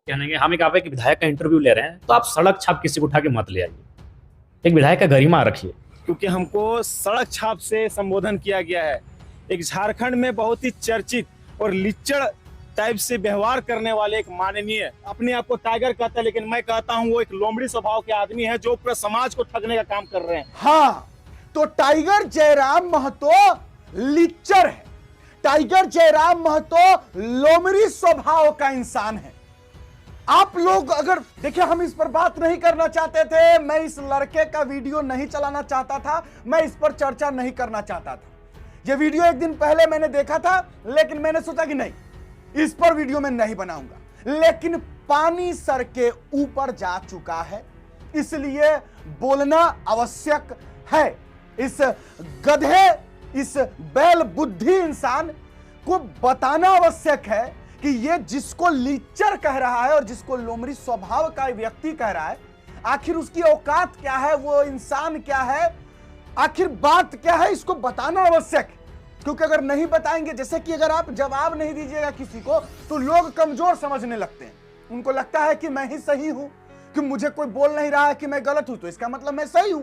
कहने के हम एक विधायक का इंटरव्यू ले रहे हैं तो आप सड़क छाप किसी को उठा के मत ले आइए। एक विधायक का गरिमा रखिए। क्योंकि हमको सड़क छाप से संबोधन किया गया है। एक झारखंड में बहुत ही चर्चित और लिच्चड़ टाइप से व्यवहार करने वाले एक माननीय, अपने आप को टाइगर कहता है लेकिन मैं कहता हूं वो एक लोमड़ी स्वभाव के आदमी है जो पूरे समाज को ठगने का काम कर रहे हैं। हाँ, तो टाइगर जयराम महतो लिच्चड़ है। टाइगर जयराम महतो लोमड़ी स्वभाव का इंसान है। आप लोग अगर देखिए, हम इस पर बात नहीं करना चाहते थे, मैं इस लड़के का वीडियो नहीं चलाना चाहता था, मैं इस पर चर्चा नहीं करना चाहता था। यह वीडियो एक दिन पहले मैंने देखा था, लेकिन मैंने सोचा कि नहीं, इस पर वीडियो मैं नहीं बनाऊंगा। लेकिन पानी सर के ऊपर जा चुका है, इसलिए बोलना आवश्यक है। इस गधे, इस बैल बुद्धि इंसान को बताना आवश्यक है कि ये जिसको लिच्चड़ कह रहा है और जिसको लोमड़ी स्वभाव का व्यक्ति कह रहा है, आखिर उसकी औकात क्या है, वो इंसान क्या है, आखिर बात क्या है, इसको बताना आवश्यक है। क्योंकि अगर नहीं बताएंगे, जैसे कि अगर आप जवाब नहीं दीजिएगा किसी को तो लोग कमजोर समझने लगते हैं। उनको लगता है कि मैं ही सही हूं, कि मुझे कोई बोल नहीं रहा है कि मैं गलत हूं तो इसका मतलब मैं सही हूं।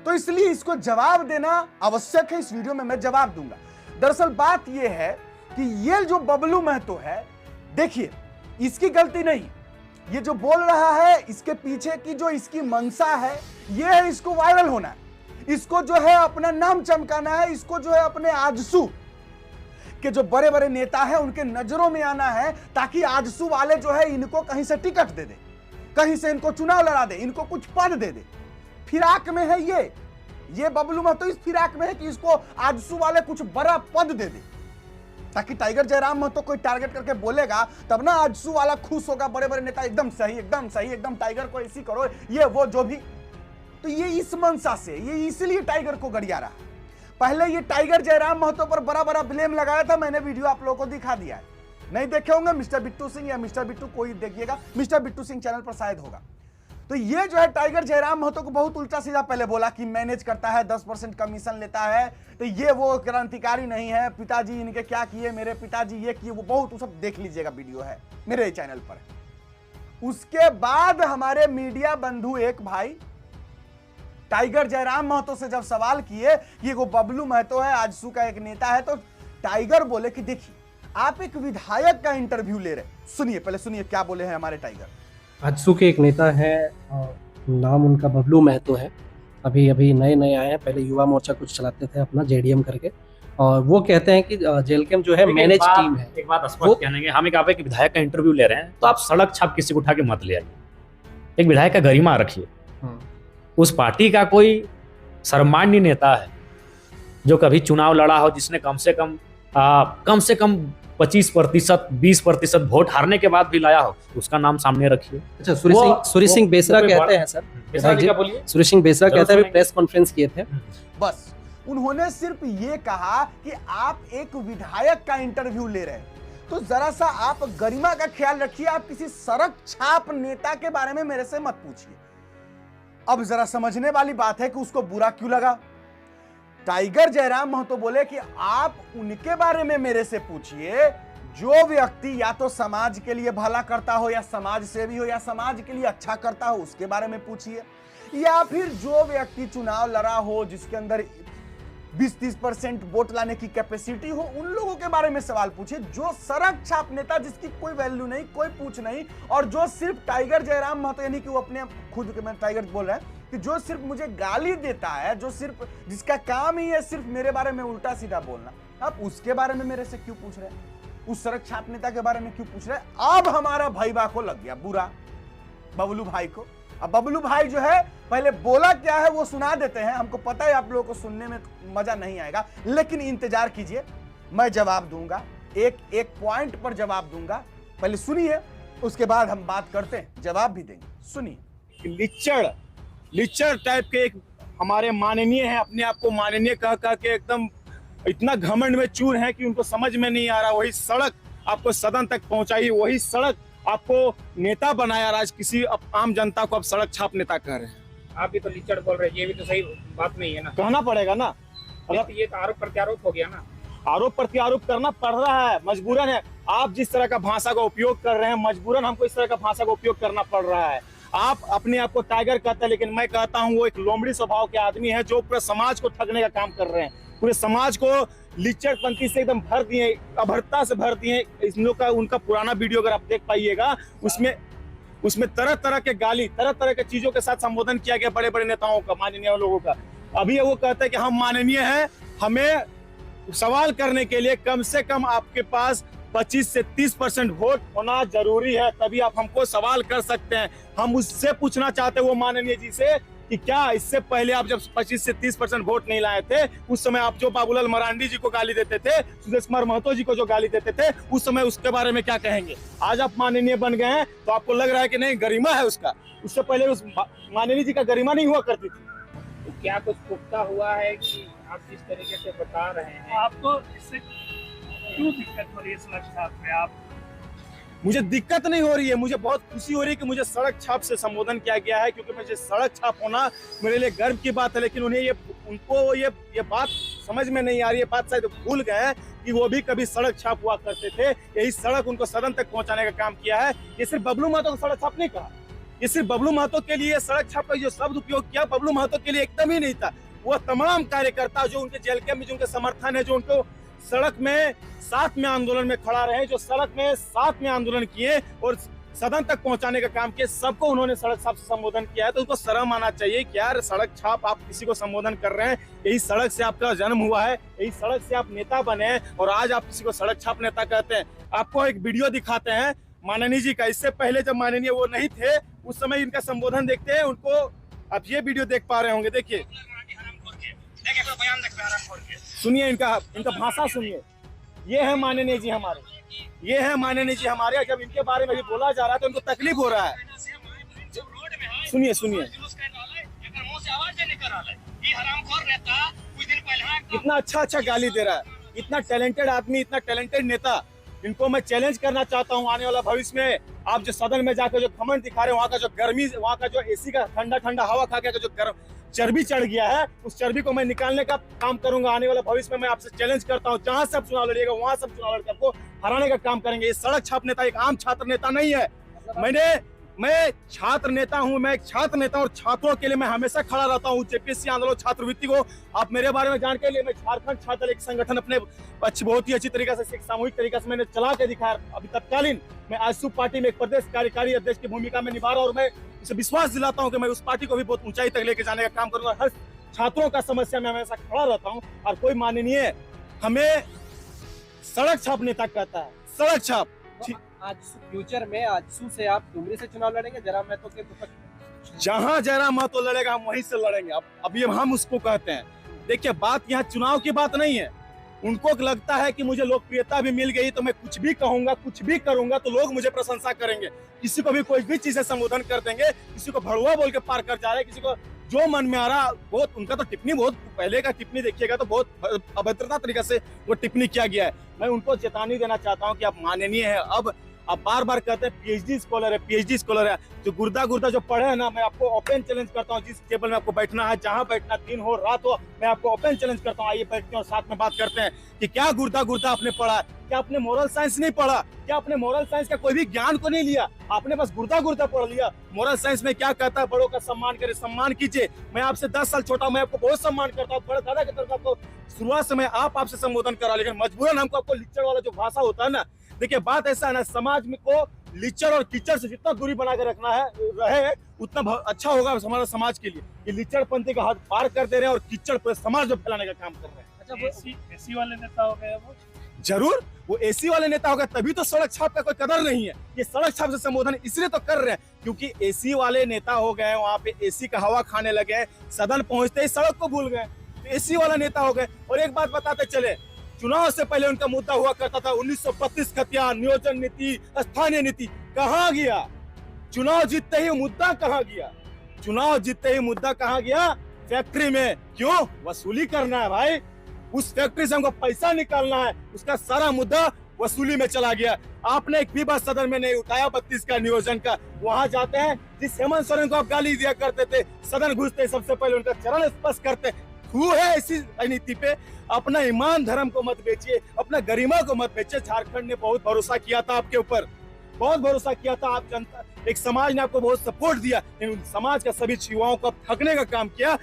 तो इसलिए इसको जवाब देना आवश्यक है। इस वीडियो में मैं जवाब दूंगा। दरअसल बात यह है कि ये जो बबलू महतो है, देखिए इसकी गलती नहीं। ये जो बोल रहा है, इसके पीछे की जो इसकी मंशा है, ये है इसको वायरल होना है, इसको जो है अपना नाम चमकाना है, इसको जो है अपने आजसू के जो बड़े बड़े नेता है उनके नजरों में आना है, ताकि आजसू वाले जो है इनको कहीं से टिकट दे दे, कहीं से इनको चुनाव लड़ा दे, इनको कुछ पद दे दे। फिराक में है ये बबलू महतो इस फिराक में है कि इसको आजसू वाले कुछ बड़ा पद दे दे, ताकि टाइगर जयराम महतो कोई टारगेट करके बोलेगा तब ना आजसू वाला खुश होगा। बड़े बड़े नेता एकदम सही, एकदम सही, एकदम टाइगर को ऐसी करो, ये वो जो भी। तो ये इस मंशा से, ये इसलिए टाइगर को गरिया रहा। पहले ये टाइगर जयराम महतो पर बड़ा बड़ा ब्लेम लगाया था, मैंने वीडियो आप लोगों को दिखा दिया है। नहीं देखे होंगे मिस्टर बिट्टू सिंह या मिस्टर बिट्टू, कोई देखिएगा, मिस्टर बिट्टू सिंह चैनल पर शायद होगा। तो ये जो है टाइगर जयराम महतो को बहुत उल्टा सीधा पहले बोला कि मैनेज करता है, 10% कमीशन लेता है, तो ये वो क्रांतिकारी नहीं है, पिताजी इनके क्या किए, मेरे पिताजी ये किए, वो बहुत सब देख लीजिएगा, वीडियो है मेरे चैनल पर। उसके बाद हमारे मीडिया बंधु एक भाई टाइगर जयराम महतो से जब सवाल किए कि वो बबलू महतो है, आजसू का एक नेता है, तो टाइगर बोले कि देखिए आप एक विधायक का इंटरव्यू ले रहे, सुनिए, पहले सुनिए क्या बोले हैं हमारे टाइगर। आजसू के एक नेता है, नाम उनका बबलू महतो है, अभी अभी नए नए आए हैं, पहले युवा मोर्चा कुछ चलाते थे अपना जेडीएम करके, और वो कहते हैं कि जेल कैंप जो है मैनेज टीम है। एक बात स्पष्ट कहने के, हम एक विधायक का इंटरव्यू ले रहे हैं तो आप सड़क छाप किसी को उठा के मत ले आइए। एक विधायक का गरिमा रखिए। उस पार्टी का कोई सर्वमान्य नेता है जो कभी चुनाव लड़ा हो, जिसने कम से कम 25%, 20% वोट हारने के बाद भी लाया हो, उसका नाम सामने रखिए। अच्छा, सुरेश सिंह बेसरा कहते हैं सर, सुरेश सिंह बेसरा कहते हैं, प्रेस कॉन्फ्रेंस किए थे। बस उन्होंने सिर्फ ये कहा कि आप एक विधायक का इंटरव्यू ले रहे हैं, तो जरा सा आप गरिमा का ख्याल रखिए। आप किसी सड़क छाप नेता के बारे में मेरे से मत पूछिए। अब जरा समझने वाली बात है कि उसको बुरा क्यों लगा। टाइगर जयराम महतो बोले कि आप उनके बारे में मेरे से पूछिए जो व्यक्ति या तो समाज के लिए भला करता हो, या समाज सेवी हो, या समाज के लिए अच्छा करता हो, उसके बारे में पूछिए। या फिर जो व्यक्ति चुनाव लड़ा हो, जिसके अंदर 20-30% वोट लाने की कैपेसिटी हो, उन लोगों के बारे में सवाल पूछिए। जो सड़क छाप नेता, जिसकी कोई वैल्यू नहीं, कोई पूछ नहीं, और जो सिर्फ टाइगर जयराम महतो, यानी कि वो अपने खुद के, मैं टाइगर बोल रहा है कि जो सिर्फ मुझे गाली देता है, जो सिर्फ जिसका काम ही है सिर्फ मेरे बारे में उल्टा सीधा बोलना, आप उसके बारे में मेरे से क्यों पूछ रहे हैं? उस सड़क छाप नेता के बारे में क्यों पूछ रहे हैं? अब हमारा भाईबा को लग गया बुरा, बबलू भाई को। अब बबलू भाई जो है पहले बोला क्या है वो सुना देते हैं। हमको पता है आप लोगों को सुनने में मजा नहीं आएगा, लेकिन इंतजार कीजिए, मैं जवाब दूंगा, एक एक पॉइंट पर जवाब दूंगा। पहले सुनिए, उसके बाद हम बात करते हैं, जवाब भी देंगे। सुनिए। लिच्चड़ टाइप के एक हमारे माननीय है, अपने आप को माननीय कह के एकदम इतना घमंड में चूर है कि उनको समझ में नहीं आ रहा। वही सड़क आपको सदन तक पहुंचाई, वही सड़क आपको नेता बनाया, आज किसी आम जनता को आप सड़क छाप नेता कह रहे हैं। आप भी तो लिच्चड़ बोल रहे हैं, ये भी तो सही बात नहीं है ना, कहना पड़ेगा ना। अगर ये तो आरोप प्रत्यारोप हो गया ना। आरोप प्रत्यारोप करना पड़ रहा है, मजबूरन है। आप जिस तरह का भाषा का उपयोग कर रहे हैं, मजबूरन हमको इस तरह का भाषा का उपयोग करना पड़ रहा है। आप अपने आप को टाइगर कहते हैं, लेकिन मैं कहता हूं वो एक लोमड़ी स्वभाव के आदमी है जो पूरे समाज को ठगने का काम कर रहे हैं। पूरे समाज को लिच्चरपंथी से एकदम भर दिए, अभद्रता से भर दिए। इन लोग का उनका पुराना वीडियो अगर आप देख पाइएगा, उसमें तरह तरह के गाली, तरह तरह के चीजों के साथ संबोधन किया गया बड़े बड़े नेताओं का, माननीय लोगों का। अभी वो कहते हैं कि हम माननीय हैं, हमें सवाल करने के लिए कम से कम आपके पास 25 से 30% वोट होना जरूरी है, तभी आप हमको सवाल कर सकते हैं। हम उससे पूछना चाहते हैं वो माननीय जी से कि क्या इससे पहले आप जब 25 से 30% वोट नहीं लाए थे, उस समय आप जो बाबूलाल मरांडी जी को गाली देते थे, सुदेश कुमार महतो जी को जो गाली देते थे, उस समय उसके बारे में क्या कहेंगे? आज आप माननीय बन गए हैं तो आपको लग रहा है कि नहीं गरिमा है उसका, उससे पहले उस माननीय जी का गरिमा नहीं हुआ करती थी। तो क्या कुछ पुख्ता हुआ है कि आप जिस तरीके से बता रहे हैं? आपको इससे क्यों दिक्कत हो रही है सड़क छाप में? आप मुझे दिक्कत नहीं हो रही है, मुझे बहुत खुशी हो रही है कि मुझे सड़क छाप से संबोधन किया गया है, क्योंकि मुझे सड़क छाप होना मेरे लिए गर्व की बात है। लेकिन उन्हें उनको ये बात समझ में नहीं आ रही है, बात शायद भूल गए हैं कि वो भी कभी सड़क छाप हुआ करते थे। यही सड़क उनको सदन तक पहुंचाने का काम किया है। ये सिर्फ बबलू महतो को सड़क छाप नहीं कहा, ये सिर्फ बबलू महतो के लिए सड़क छाप का जो शब्द उपयोग किया, बबलू महतो के लिए एकदम ही नहीं था। वो तमाम कार्यकर्ता जो उनके जेल कैंप में, जो उनके समर्थन है, जो उनको सड़क में साथ में आंदोलन में खड़ा रहे, जो सड़क में साथ में आंदोलन किए और सदन तक पहुंचाने का काम किया, सबको उन्होंने सड़क छाप से संबोधन किया है। तो उनको शर्म आना चाहिए कि यार सड़क छाप आप किसी को संबोधन कर रहे हैं। यही सड़क से आपका जन्म हुआ है, यही सड़क से आप नेता बने हैं, और आज आप किसी को सड़क छाप नेता कहते हैं। आपको एक वीडियो दिखाते हैं माननीय जी का। इससे पहले जब माननीय वो नहीं थे, उस समय इनका संबोधन देखते हैं, उनको आप ये वीडियो देख पा रहे होंगे। देखिए, सुनिए इनका भाषा सुनिए। ये है माननीय जी हमारे, ये है माननीय जी हमारे। जब इनके बारे में भी बोला जा रहा है तो उनको तकलीफ हो रहा है। सुनिए सुनिए, इतना अच्छा गाली दे रहा है, इतना टैलेंटेड आदमी, इतना टैलेंटेड नेता। इनको मैं चैलेंज करना चाहता हूं आने वाला भविष्य में, आप जो सदन में जाकर जो घमंड दिखा रहे हैं, वहाँ का जो गर्मी, वहाँ का जो एसी का ठंडा ठंडा हवा खा के जो गर्म चर्बी चढ़ गया है, उस चर्बी को मैं निकालने का काम करूंगा आने वाला भविष्य में। मैं आपसे चैलेंज करता हूं, जहां से आप चुनाव लड़िएगा वहां से चुनाव लड़कर आपको हराने का काम करेंगे। ये सड़क छाप नेता एक आम छात्र नेता नहीं है। मैं छात्र नेता हूं, मैं एक छात्र नेता, और छात्रों के लिए मैं हमेशा खड़ा रहता हूं। जेपीएससी आंदोलन छात्रवृत्ति को आप मेरे बारे में जान के लिए, मैं झारखंड छात्र एक संगठन अपने बहुत ही अच्छी तरीके से, एक सामूहिक तरीके से मैंने चला के दिखाया। अभी तत्कालीन मैं आजसू पार्टी में एक प्रदेश कार्यकारी अध्यक्ष की भूमिका में निभा रहा हूं, और मैं इसे विश्वास दिलाता हूं कि मैं उस पार्टी को भी बहुत ऊंचाई तक लेके जाने का काम करूंगा। हर छात्रों का समस्या में हमेशा खड़ा रहता हूं, और कोई माननीय हमें सड़क छाप नेता कहता है, सड़क छाप। आज फ्यूचर में आजसू से आप डुमरी से चुनाव लड़ेंगे, जयराम महतो के जहां जयराम महतो लड़ेगा हम वहीं से लड़ेंगे। अब ये हम उसको कहते हैं। देखिए, बात यहाँ चुनाव की बात नहीं है। उनको लगता है कि मुझे लोकप्रियता भी मिल गई तो मैं कुछ भी कहूंगा, कुछ भी करूंगा तो लोग मुझे प्रशंसा करेंगे। किसी को भी कोई भी चीज से संबोधन कर देंगे, किसी को भड़ुआ बोल के पार कर जा रहे, किसी को जो मन में आ रहा। बहुत उनका तो टिप्पणी, बहुत पहले का टिप्पणी देखिएगा तो बहुत अभद्रता तरीके से वो टिप्पणी किया गया है। मैं उनको चेतावनी देना चाहता हूँ कि आप माननीय है। अब आप बार बार कहते हैं पीएचडी स्कॉलर है, जो गुर्दा जो पढ़े है ना, मैं आपको ओपन चैलेंज करता हूँ, जिस टेबल में आपको बैठना है, जहाँ बैठना, दिन हो रात हो, मैं आपको ओपन चैलेंज करता हूँ। आइए बैठते हैं और साथ में बात करते हैं कि क्या गुर्दा आपने पढ़ा, क्या आपने मोरल साइंस नहीं पढ़ा, क्या आपने मोरल साइंस का कोई भी ज्ञान को नहीं लिया, आपने बस गुर्दा पढ़ लिया। मोरल साइंस में क्या कहता है, बड़ों का सम्मान करे, सम्मान कीजिए। मैं आपसे 10 साल छोटा हूं, मैं आपको बहुत सम्मान करता हूँ, बड़े दादा की तरफ आपको शुरुआत से मैं आपसे संबोधन करा, लेकिन मजबूरन हमको आपको लिच्चर वाला जो भाषा होता है ना, देखिए बात ऐसा है ना, समाज में को लिच्चर और कीचड़ से जितना दूरी बना के रखना है रहे, उतना अच्छा होगा हमारा समाज के लिए। ये लिच्चड़पंथी का हाथ पार कर दे रहे हैं और कीचड़ पर समाज में फैलाने का काम कर रहे हैं। अच्छा, वो एसी वाले नेता हो गए वो? जरूर, वो एसी वाले नेता होगा तभी तो सड़क छाप का कोई कदर नहीं है। ये सड़क छाप से संबोधन इसलिए तो कर रहे हैं क्योंकि एसी वाले नेता हो गए, वहाँ पे एसी का हवा खाने लगे, सदन पहुंचते ही सड़क को भूल गए, तो एसी वाला नेता हो गए। और एक बात बताते चले, चुनाव से पहले उनका मुद्दा हुआ करता था 1932 खतियान, नियोजन नीति, स्थानीय नीति। कहाँ गया चुनाव जीतते ही मुद्दा? कहाँ गया चुनाव जीतते ही मुद्दा? कहाँ गया? फैक्ट्री में। क्यों? वसूली करना है भाई, उस फैक्ट्री से हमको पैसा निकालना है, उसका सारा मुद्दा वसूली में चला गया। आपने एक भी बात सदन में नहीं उठाया 32 का नियोजन का। वहां जाते हैं, जिस हेमंत सोरेन को आप गाली दिया करते थे, सदन घुसते सबसे पहले उनका चरण स्पर्श करते, थू है ऐसी राजनीति पे। अपना ईमान धर्म को मत बेचिए, अपना गरिमा को मत बेचिए। झारखंड ने बहुत भरोसा किया था आपके ऊपर, बहुत भरोसा किया था। आप जनता, एक समाज ने आपको बहुत सपोर्ट दिया, लेकिन समाज का सभी युवाओं को ठगने का काम किया,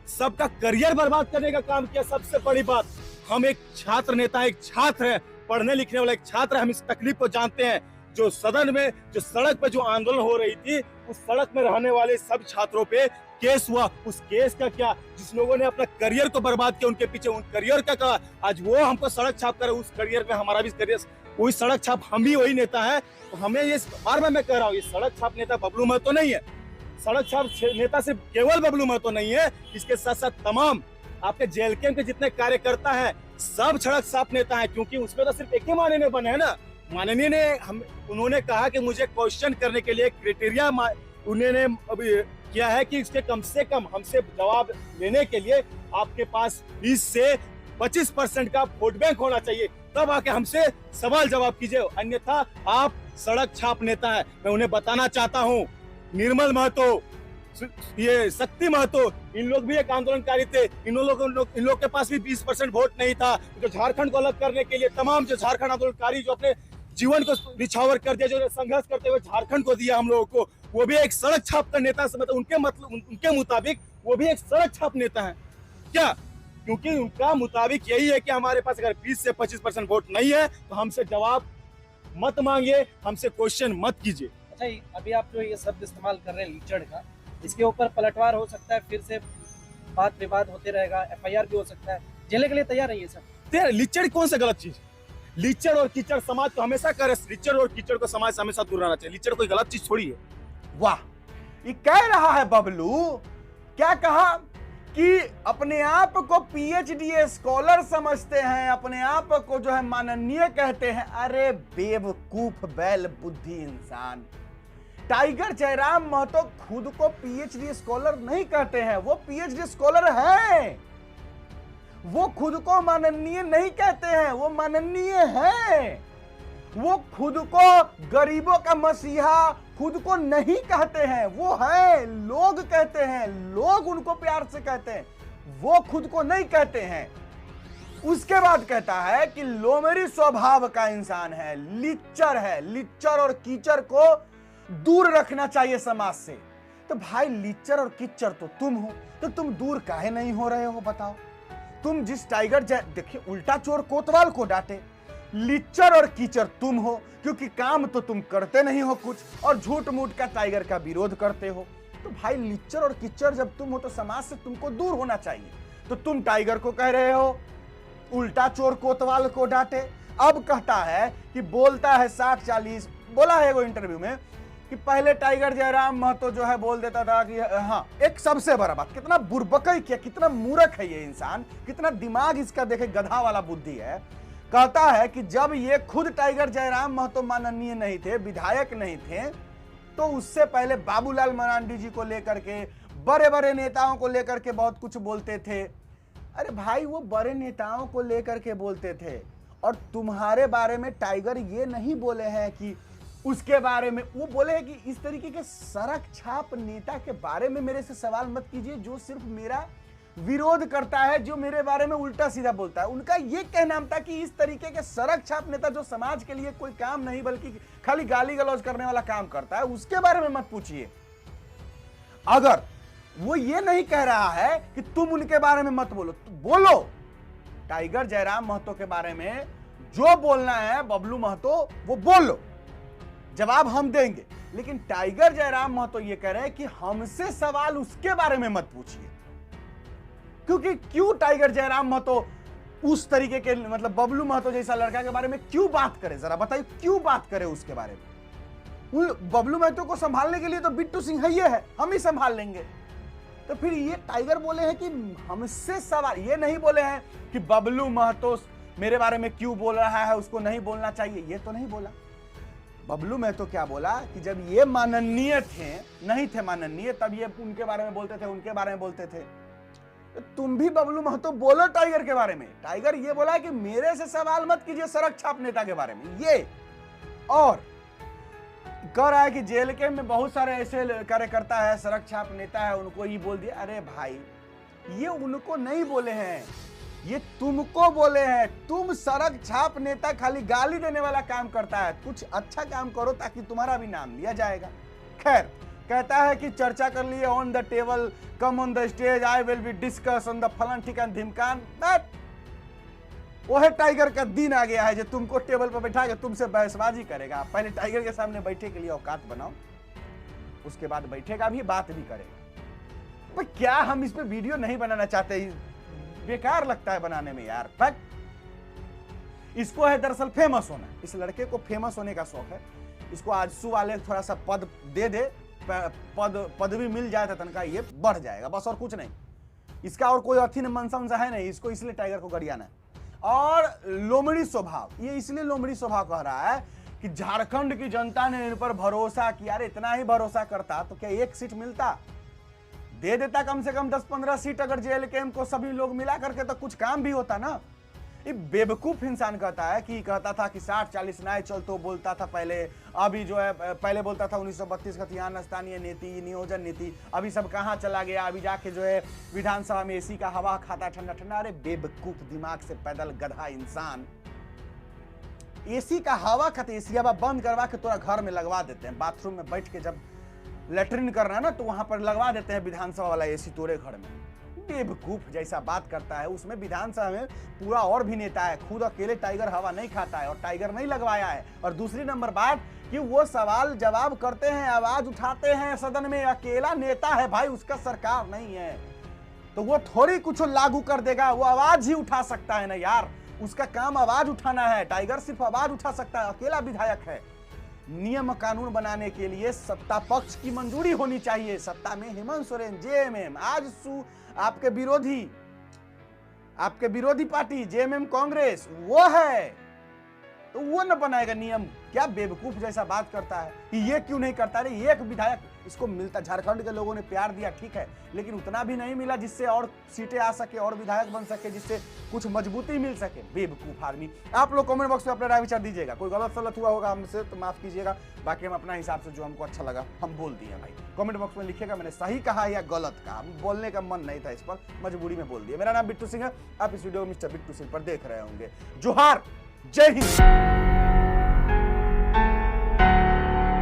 सबका करियर बर्बाद करने का काम किया। सबसे बड़ी बात, हम एक छात्र नेता, एक छात्र है, पढ़ने लिखने वाला एक छात्र, हम इस तकलीफ को जानते हैं। जो सदन में, जो सड़क पे जो आंदोलन हो रही थी, उस सड़क में रहने वाले सब छात्रों पे केस हुआ। उस केस का क्या, जिस लोगों ने अपना करियर को बर्बाद किया उनके पीछे, उन करियर का क्या, आज वो हमको सड़क छाप कर, उस करियर में हमारा भी करियर, वही सड़क छाप, हम भी वही नेता है। तो हमें ये बार बार मैं कह रहा हूँ, ये सड़क छाप नेता बबलू महतो नहीं है। सड़क छाप नेता सिर्फ केवल बबलू महतो नहीं है, इसके साथ साथ तमाम आपके जेएलके के जितने कार्यकर्ता हैं, सब सड़क छाप नेता है। क्योंकि उसमें तो सिर्फ एक ही माननीय बने हैं ना, माननीय ने उन्होंने कहा कि मुझे क्वेश्चन करने के लिए क्राइटेरिया उन्होंने अभी किया है कि इसके कम से कम हमसे जवाब लेने के लिए आपके पास 20 से 25% का वोट बैंक होना चाहिए, तब आके हमसे सवाल जवाब कीजिए, अन्यथा आप सड़क छाप नेता है। मैं उन्हें बताना चाहता हूँ, निर्मल महतो, ये शक्ति महतो, इन लोग भी एक आंदोलनकारी थे। इन लोग के पास भी 20% वोट नहीं था। जो झारखंड को अलग करने के लिए तमाम जो झारखंड आंदोलनकारी जो अपने जीवन को निछावर कर दिया, जो संघर्ष करते हुए झारखंड को दिया हम लोगों को, वो भी एक सड़क छाप का नेता, मतलब उनके मुताबिक वो भी एक सड़क छाप नेता है क्या? क्योंकि उनका मुताबिक यही है कि हमारे पास अगर 20 से 25% वोट नहीं है तो हमसे जवाब मत मांगिए, हमसे क्वेश्चन मत कीजिए। अच्छा, अभी आप जो ये शब्द इस्तेमाल कर रहे हैं लीचड़ का, इसके ऊपर पलटवार हो सकता है, फिर से बात विवाद होते रहेगा, FIR भी हो सकता है, जेल के लिए तैयार है ये सब? लीचड़ कौन सा गलत चीज? लीचड़ और कीचड़ समाज को हमेशा करे, लीचड़ और कीचड़ को समाज से हमेशा दूर रहना चाहिए। लीचड़ कोई गलत चीज थोड़ी है। वाह, ये कह रहा है बबलू, क्या कहा कि अपने आप को PhD स्कॉलर समझते हैं, अपने आप को जो है माननीय कहते हैं। अरे बेवकूफ बैल बुद्धि इंसान, टाइगर जयराम महतो खुद को PhD स्कॉलर नहीं कहते हैं, वो PhD स्कॉलर है। वो खुद को माननीय नहीं कहते हैं, वो माननीय है। वो खुद को गरीबों का मसीहा खुद को नहीं कहते हैं, वो है, लोग कहते हैं, लोग उनको प्यार से कहते हैं, वो खुद को नहीं कहते हैं। उसके बाद कहता है कि लोमड़ी स्वभाव का इंसान है, लिच्चर है, लिच्चर और कीचड़ को दूर रखना चाहिए समाज से। तो भाई लिच्चर और कीचड़ तो तुम हो, तो तुम दूर काहे नहीं हो रहे हो बताओ? तुम जिस टाइगर देखिए, उल्टा चोर कोतवाल को डांटे, लिच्चर और कीचड़ तुम हो, क्योंकि काम तो तुम करते नहीं हो कुछ, और झूठ मूठ का टाइगर का विरोध करते हो। तो भाई लिच्चर और कीचड़ जब तुम हो तो समाज से तुमको दूर होना चाहिए। तो तुम टाइगर को कह रहे हो उल्टा चोर कोतवाल को डांटे। अब कहता है कि बोलता है 60-40, बोला है वो इंटरव्यू में कि पहले टाइगर जयराम महतो जो है बोल देता था कि हाँ, एक सबसे बड़ा बात, कितना बुर्बकई किया, कितना मूर्ख है ये इंसान, कितना दिमाग इसका देखे गधा वाला बुद्धि है। कहता है कि जब ये खुद टाइगर जयराम महतो माननीय नहीं थे, विधायक नहीं थे, तो उससे पहले बाबूलाल मरांडी जी को लेकर के, बड़े बड़े नेताओं को लेकर के बहुत कुछ बोलते थे। अरे भाई, वो बड़े नेताओं को लेकर के बोलते थे, और तुम्हारे बारे में टाइगर ये नहीं बोले हैं कि उसके बारे में, वो बोले हैं कि इस तरीके के सड़क छाप नेता के बारे में मेरे से सवाल मत कीजिए, जो सिर्फ मेरा विरोध करता है, जो मेरे बारे में उल्टा सीधा बोलता है। उनका ये कहना था कि इस तरीके के सड़क छाप नेता जो समाज के लिए कोई काम नहीं बल्कि खाली गाली गलौज करने वाला काम करता है, उसके बारे में मत पूछिए। अगर वो ये नहीं कह रहा है कि तुम उनके बारे में मत बोलो, तो बोलो। टाइगर जयराम महतो के बारे में जो बोलना है बबलू महतो, वो बोलो, जवाब हम देंगे। लेकिन टाइगर जयराम महतो ये कह रहे हैं कि हमसे सवाल उसके बारे में मत पूछिए। क्योंकि क्यों टाइगर जयराम महतो उस तरीके के, मतलब बबलू महतो जैसा लड़का के बारे में क्यों बात करे? जरा बताइए, क्यों बात करे उसके बारे में? बबलू महतो को संभालने के लिए तो बिट्टू सिंह है, ये है, हम ही संभाल लेंगे। तो फिर ये टाइगर बोले हैं कि हमसे सवाल, ये नहीं बोले हैं कि बबलू महतो मेरे बारे में क्यों बोल रहा है, उसको नहीं बोलना चाहिए, ये तो नहीं बोला। बबलू महतो क्या बोला कि जब ये माननीय थे, नहीं थे माननीय, तब ये उनके बारे में बोलते थे, उनके बारे में बोलते थे। तो तुम भी बबलू महतो बोलो टाइगर के बारे में। टाइगर ये बोला कि मेरे से सवाल मत कीजिए सड़क छाप नेता के बारे में, ये। और कह रहा है कि जेएलके में बहुत सारे ऐसे कार्यकर्ता है, सड़क छाप नेता है, उनको ही बोल दिया। अरे भाई, ये उनको नहीं बोले हैं, ये तुमको बोले हैं। तुम सड़क छाप नेता खाली गाली देने वाला काम करता है, कुछ अच्छा काम करो ताकि तुम्हारा भी नाम लिया जाएगा। खैर, कहता है कि चर्चा कर लिए on the table, come on the stage, I will be discuss on the फलन ठिकान धिमकान। वो है टाइगर का दिन आ गया है जो तुमको टेबल पर बैठा के तुमसे बहसबाजी करेगा। पहले टाइगर के सामने बैठे के लिए औकात बनाओ, उसके बाद बैठेगा भी, बात भी करेगा। पर क्या हम इस पे वीडियो नहीं बनाना चाहते, बेकार लगता है बनाने में यार। बट इसको है दरअसल फेमस होना, इस लड़के को फेमस होने का शौक है। इसको आजसू वाले थोड़ा सा पद दे दे, पदवी मिल जाए तो तनका ये बढ़ जाएगा, बस और कुछ नहीं। इसका और कोई अथी मनसा है नहीं, इसको इसलिए टाइगर को गरियाना है। और लोमड़ी स्वभाव, ये इसलिए लोमड़ी स्वभाव कह रहा है कि झारखंड की जनता ने इन पर भरोसा किया। अरे इतना ही भरोसा करता तो क्या एक सीट मिलता, दे देता कम से कम 10-15 सीट अगर जेएलकेएम को सभी लोग मिला करके, तो कुछ काम भी होता ना। ये बेवकूफ इंसान कहता है कि कहता था कि 60-40 न्याय चल तो बोलता था पहले, अभी जो है पहले बोलता था 1932 का ध्यान स्थानीय नीति, नियोजन नीति, अभी सब कहाँ चला गया, अभी जाके जो है विधानसभा में एसी का हवा खाता ठंडा ठंडा। अरे बेवकूफ, दिमाग से पैदल गधा इंसान, एसी का हवा खाते, एसी हवा बंद करवा के तोरा घर में लगवा देते हैं। बाथरूम में बैठ के जब लेटरिन करना है ना, तो वहां पर लगवा देते हैं विधानसभा वाला एसी तोरे घर में। बेवकूफ जैसा बात करता है। उसमें विधानसभा में पूरा और भी नेता है, खुद अकेले टाइगर हवा नहीं खाता है और टाइगर नहीं लगवाया है। और दूसरी नंबर बात कि वो सवाल जवाब करते हैं, आवाज उठाते हैं सदन में, अकेला नेता है भाई, उसका सरकार नहीं है, तो वो थोड़ी कुछ लागू कर देगा। वो आवाज ही उठा सकता है ना यार, उसका काम आवाज उठाना है। टाइगर सिर्फ आवाज उठा सकता है, अकेला विधायक है। नियम कानून बनाने के लिए सत्ता पक्ष की मंजूरी होनी चाहिए। सत्ता में हेमंत सोरेन, जेएमएम, आजसू आपके विरोधी पार्टी जेएमएम कांग्रेस वो है, तो वो न बनाएगा नियम। क्या बेवकूफ जैसा बात करता है कि ये क्यों नहीं करता। रे एक विधायक इसको मिलता, झारखंड के लोगों ने प्यार दिया ठीक है, लेकिन उतना भी नहीं मिला जिससे और सीटें आ सके और विधायक बन सके, जिससे कुछ मजबूती मिल सके। बेवकूफ आदमी। आप लोग कमेंट बॉक्स में अपना राय विचार दीजिएगा, कोई गलत सलत हुआ होगा हमसे तो माफ कीजिएगा, बाकी हम अपना हिसाब से जो हमको अच्छा लगा हम बोल दिए भाई। कमेंट बॉक्स में लिखिएगा मैंने सही कहा या गलत कहा, बोलने का मन नहीं था इस पर, मजबूरी में बोल दिया। मेरा नाम बिट्टू सिंह है, आप इस वीडियो में मिस्टर बिट्टू सिंह पर देख रहे होंगे। जोहार, जय हिंद।